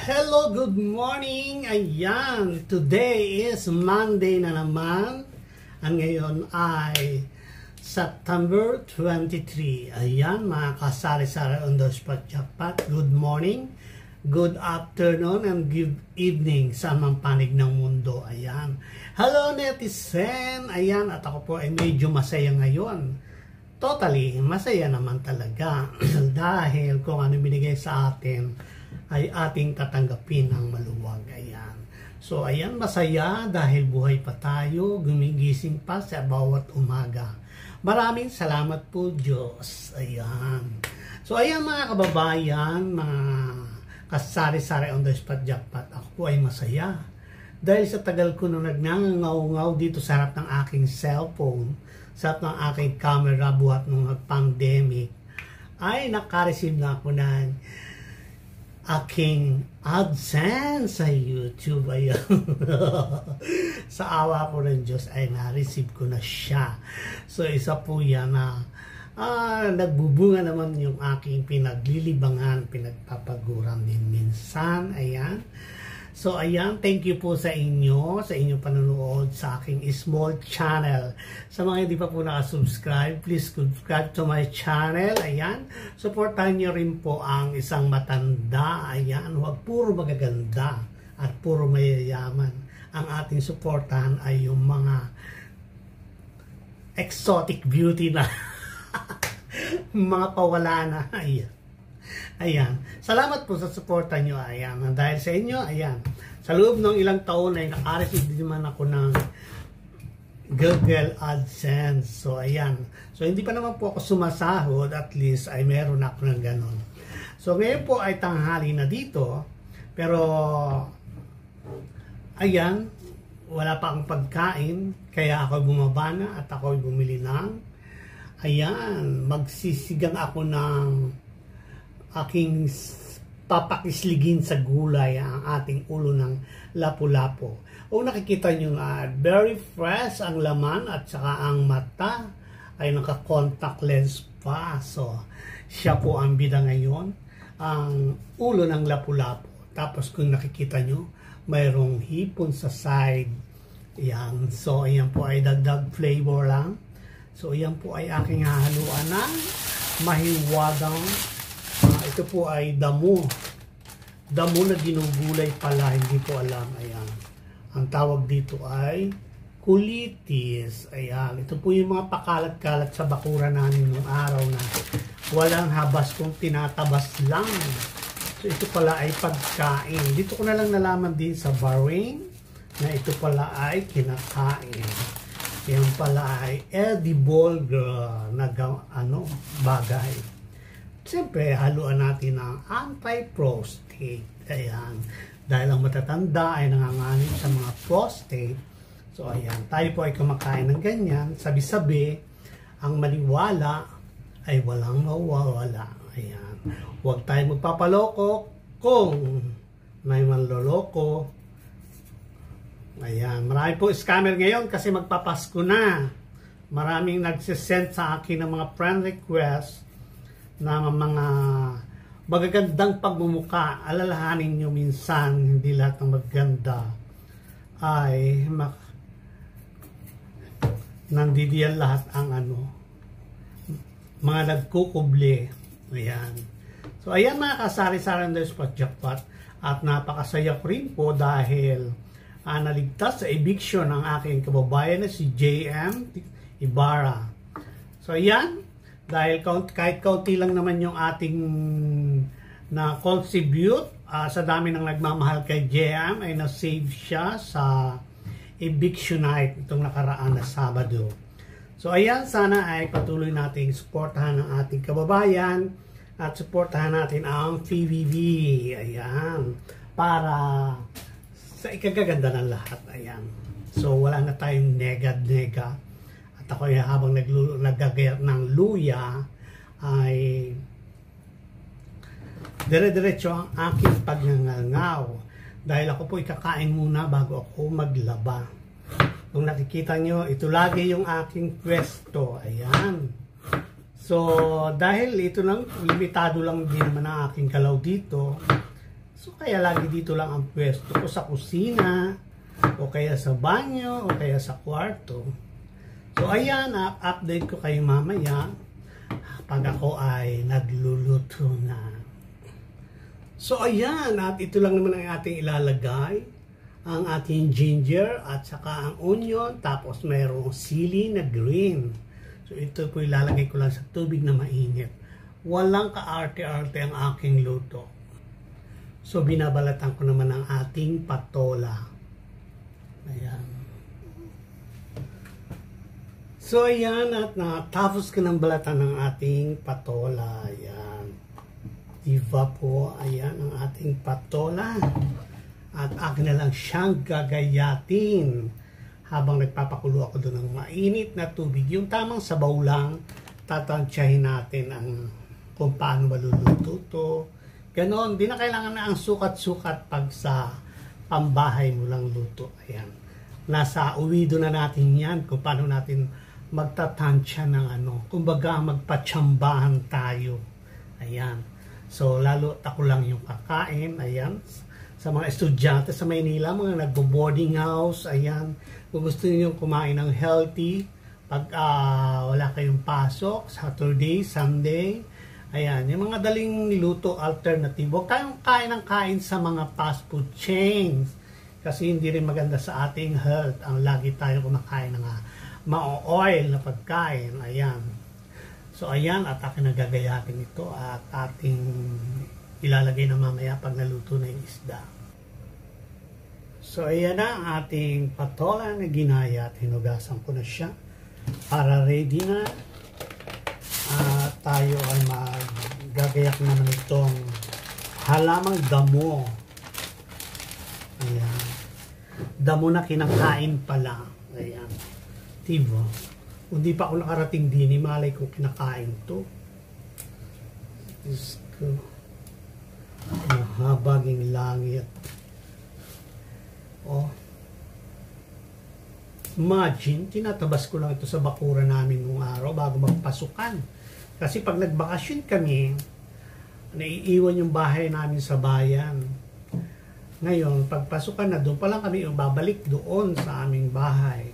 Hello, good morning. Ayan, today is Monday na naman. Ang ngayon ay September 23. Ayan, mga kasari-sari on the spot jackpot. Good morning, good afternoon, and good evening sa mga panig ng mundo. Ayan. Hello, netizen. Ayan, at ako po ay medyo masaya ngayon. Totally, masaya naman talaga. Dahil kung ano binigay sa atin ay ating tatanggapin ng maluwag. Ayan. So, ayan, masaya dahil buhay pa tayo, gumigising pa sa bawat umaga. Maraming salamat po, Diyos. Ayan. So, ayan mga kababayan, mga kasari-sari on the spot jackpot, ako po ay masaya. Dahil sa tagal ko nung nagngangaw-ngaw dito sa harap ng aking cellphone, sa harap ng aking camera buhat nung pandemic, ay nakareceive na ako ng aking AdSense sa YouTube. Ayan. Sa awa po ng Diyos ay na-receive ko na siya. So isa po yan na nagbubunga naman yung aking pinaglilibangan, pinagpapaguran din minsan. Ayan. So ayan, thank you po sa inyong panonood sa aking small channel. Sa mga hindi pa po nakasubscribe, please subscribe to my channel. Ayan, supportahan nyo rin po ang isang matanda. Ayan, huwag puro magaganda at puro mayayaman. Ang ating supportahan ay yung mga exotic beauty na mga pawala na. Ayan. Ayan. Salamat po sa suporta nyo. Ayan. Dahil sa inyo, ayan. Sa loob ng ilang taon ay naka-receive din naman ako ng Google AdSense. So, ayan. So, hindi pa naman po ako sumasahod. At least ay meron ako ng ganon. So, ngayon po ay tanghali na dito. Pero, ayan. Wala pa akong pagkain. Kaya ako bumaba na at ako bumili ng ayan. Magsisigang ako ng aking papakisligin sa gulay ang ating ulo ng lapu-lapu. O nakikita nyo na very fresh ang laman at saka ang mata ay naka-contact lens pa. So, siya po ang bida ngayon. Ang ulo ng lapu-lapu. Tapos kung nakikita nyo, mayroong hipon sa side. Ayan. So, ayan po ay dagdag flavor lang. So, ayan po ay aking hahaluan ng mahiwagang ito po ay damo. Damo na ginugulay pala, hindi ko alam. Ayan. Ang tawag dito ay kulitis. Ayan. Ito po yung mga pakalat-kalat sa bakura namin noong araw na walang habas kung tinatabas lang. So ito pala ay pagkain. Dito ko na lang nalaman din sa Bahrain na ito pala ay kinakain. Yan pala ay edible na bagay. Siyempre, haluan natin ang anti-prostate. Ayan. Dahil ang matatanda ay nanganganib sa mga prostate. So, ayan. Tayo po ay kumakain ng ganyan. Sabi-sabi, ang maniwala ay walang mawawala. Ayan. Huwag tayo magpapaloko kung may manloloko. Ayan. Marami po scammer ngayon kasi magpapasko na. Maraming nagsisend sa akin ng mga friend request na mga magagandang pagmumuka. Alalahanin nyo minsan, hindi lahat ng maganda ay nandidiyan lahat ang mga nagkukuble. Ayan. So, ayan mga kasari-sari ng spot jackpot. At napakasaya ko rin po dahil naligtas sa eviction ng aking kababayan na si JM Ibarra. So, ayan. Dahil kahit kaunti lang naman yung ating na-contribute sa dami ng nagmamahal kay JM ay na-save siya sa eviction night itong nakaraan na Sabado. So ayan, sana ay patuloy nating suportahan ang ating kababayan at suportahan natin ang PBB. Ayan. Para sa ikagaganda ng lahat. Ayan. So wala na tayong nega-nega. At ako ay habang naggagayat ng luya ay dire-diretso ang aking pagngangaw dahil ako po ikakain muna bago ako maglaba. Kung nakikita nyo, ito lagi yung aking pwesto. Ayan. So dahil ito lang, limitado lang din naman ang aking kalaw dito. So kaya lagi dito lang ang pwesto ko, sa kusina, o kaya sa banyo, o kaya sa kwarto. So ayan, update ko kayo mamaya pag ako ay nagluluto na. So ayan, at ito lang naman ang ating ilalagay. Ang ating ginger at saka ang onion, tapos mayroong sili na green. So ito po ilalagay ko lang sa tubig na mainit. Walang kaarte-arte ang aking luto. So binabalatan ko naman ang ating patola. Ayan. So ayan, at natapos ko ng balatan ng ating patola. Ayan. Diba po, ayan ang ating patola. At akin na lang siyang gagayatin habang nagpapakulo ako doon ng mainit na tubig. Yung tamang sabaw lang, tatansyahin natin ang kung paano maluluto to. Ganon, di na kailangan na ang sukat-sukat pag sa pambahay mo lang luto. Ayan. Nasa uwido na natin yan kung paano natin magtatansya ng kumbaga magpatsambahan tayo. Ayan. So, lalo ako lang yung kakain. Ayan. Sa mga estudyante sa Maynila, mga nagbo-boarding house, ayan. Kung gusto niyo kumain ng healthy, pag wala kayong pasok, Saturday, Sunday, ayan. Yung mga daling luto alternative. Huwag kayong kain sa mga fast food chains. Kasi hindi rin maganda sa ating health ang lagi tayo kumakain ng ma-oil na pagkain. Ayan. So, ayan. At akin nagagayatin ito at ating ilalagay na mamaya pag naluto na yung isda. So, ayan na ang ating patola na ginaya at hinugasan ko na siya para ready na. At tayo ay maggagayak naman itong halamang damo. Ayan. Damo na kinakain pala. Ayan. Diba? Kung di pa ako nakarating din, malay ko kinakain to. Diyos ko. Mahabaging langit. Oh. Imagine, tinatabas ko lang ito sa bakura namin nung araw bago magpasukan. Kasi pag nagbakasyon kami, naiiwan yung bahay namin sa bayan. Ngayon, pagpasukan na doon pa lang kami babalik doon sa aming bahay.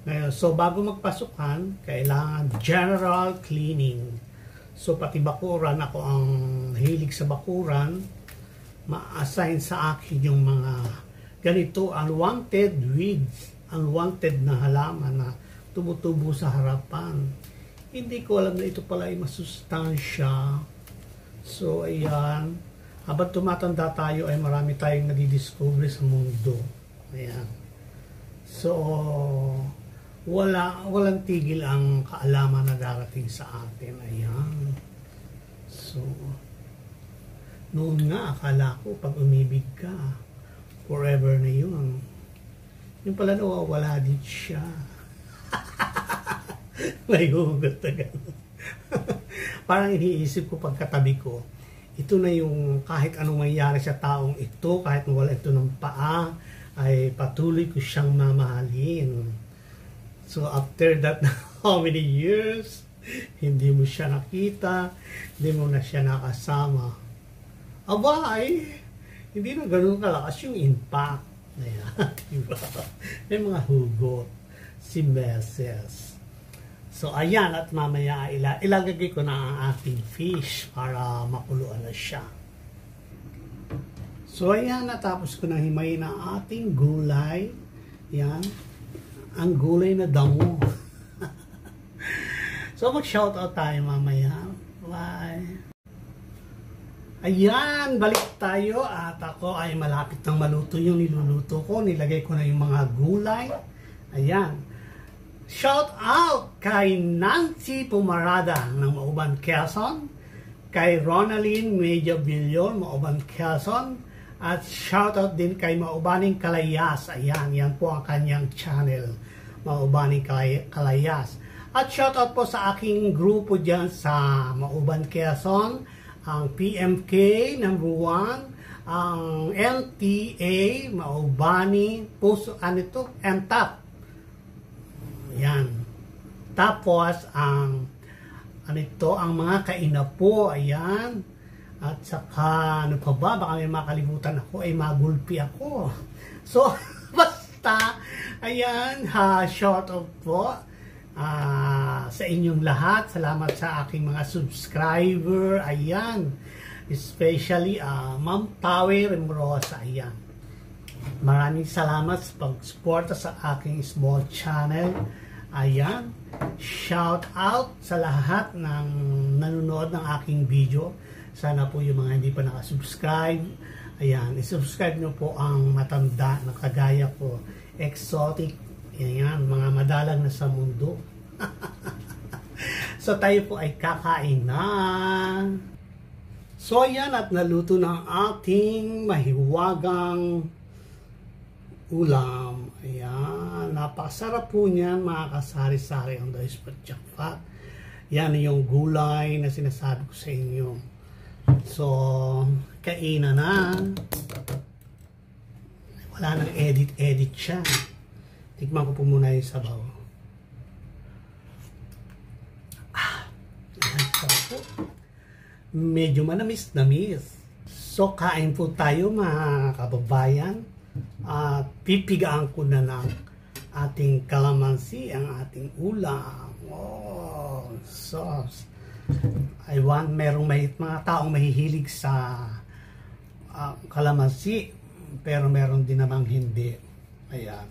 Ngayon, so bago magpasukan, kailangan general cleaning. So pati bakuran, ako ang hilig sa bakuran, ma-assign sa akin yung mga ganito, unwanted weeds, unwanted na halaman na tumutubo sa harapan. Hindi ko alam na ito pala ay masustansya. So ayan, habang tumatanda tayo ay marami tayong nadidiscover sa mundo. Ayan. So, walang tigil ang kaalaman na darating sa atin. Ayan. So, noon nga, akala ko pag umibig ka, forever na yun. Yung pala nawawala din siya. May hugot na gano'n. Parang iniisip ko pagkatabi ko, ito na yung kahit anong mangyari sa taong ito, kahit wala ito ng paa, ay patuloy ko siyang mamahalin. So after that, how many years, hindi mo siya nakita, hindi mo na siya nakasama. Abay, hindi na ganun kalakas yung impact. Ayan, diba? May mga hugot, si Meses. So ayan, at mamaya ilagay ko na ang ating fish para makuluan na siya. So ayan, natapos ko na himayin ang ating gulay. Yan, ang gulay na damo. So mag-shoutout tayo mamaya. Bye! Ayan, balik tayo at ako ay malapit nang maluto yung niluluto ko. Nilagay ko na yung mga gulay. Ayan. Shout out kay Nancy Pumarada ng Mauban, Quezon. Kay Ronaldine Medjabillon, Mauban, Quezon. At shout out din kay Maubaning Kalayas. Ayan, yan po ang kanyang channel. Maubaning Kalayas. At shout out po sa aking grupo dyan sa Mauban, Quezon. Ang PMK number 1, ang LTA, Maubani, Puso, MTAP. Yan. Tapos, ang mga kainapo, ayan, At saka, ano pa ba, baka may makalimutan ako, ay magulpi ako. So, basta, ayan, shout out po sa inyong lahat. Salamat sa aking mga subscriber, ayan. Especially, Ma'am Tawe Remrosa, ayan. Maraming salamat sa pag-suporta sa aking small channel. Ayan, shout out sa lahat ng nanonood ng aking video. Sana po yung mga hindi pa nakasubscribe, ayan, isubscribe nyo po ang matanda na kagaya ko, exotic, ayan, mga madalang na sa mundo. So tayo po ay kakain na. So ayan, at naluto ng ating mahiwagang ulam. Ayan, napakasarap po niyan, mga kasari-sari on the spot jackpot. Yan yung gulay na sinasabi ko sa inyo. So, kainan na. Wala nang edit siya. Tikman ko po muna yung sabaw. Sarap po. Medyo manamis-namis. So, kain po tayo, mga kababayan. Pipigaan ko na ng ating kalamansi, ang ating ulam. Oh, sauce. Mga taong mahihilig sa kalamansi, pero meron din namang hindi. Ayan.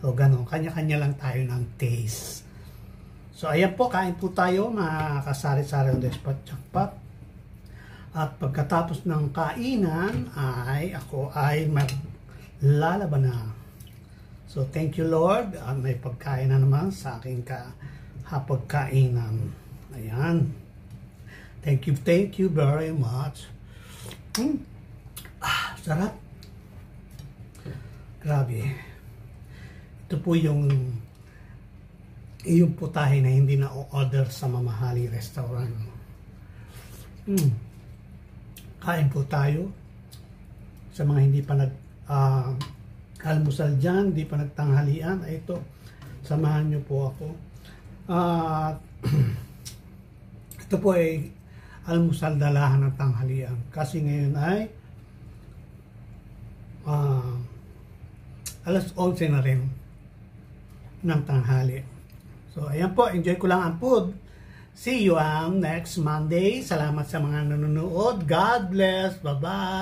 So, ganun. Kanya-kanya lang tayo ng taste. So, ayan po, kain po tayo, mga kasari-sari on the spot jackpot. At pagkatapos ng kainan, ako ay maglalaban na. So, thank you, Lord. May pagkain na naman sa aking hapagkainan. Ayan. Thank you very much. Sarap. Grabe. Ito po yung putahe na hindi na order sa mamahaling restaurant. Kain po tayo. Sa mga hindi pa almusal dyan, hindi pa nagtanghalian, ito, samahan nyo po ako. Ito po ay almusal dalahan ng tanghalian. Kasi ngayon ay alas 11 na rin ng tanghali. So, ayan po, enjoy ko lang ang food. See you next Monday. Salamat sa mga nanonood. God bless. Bye-bye.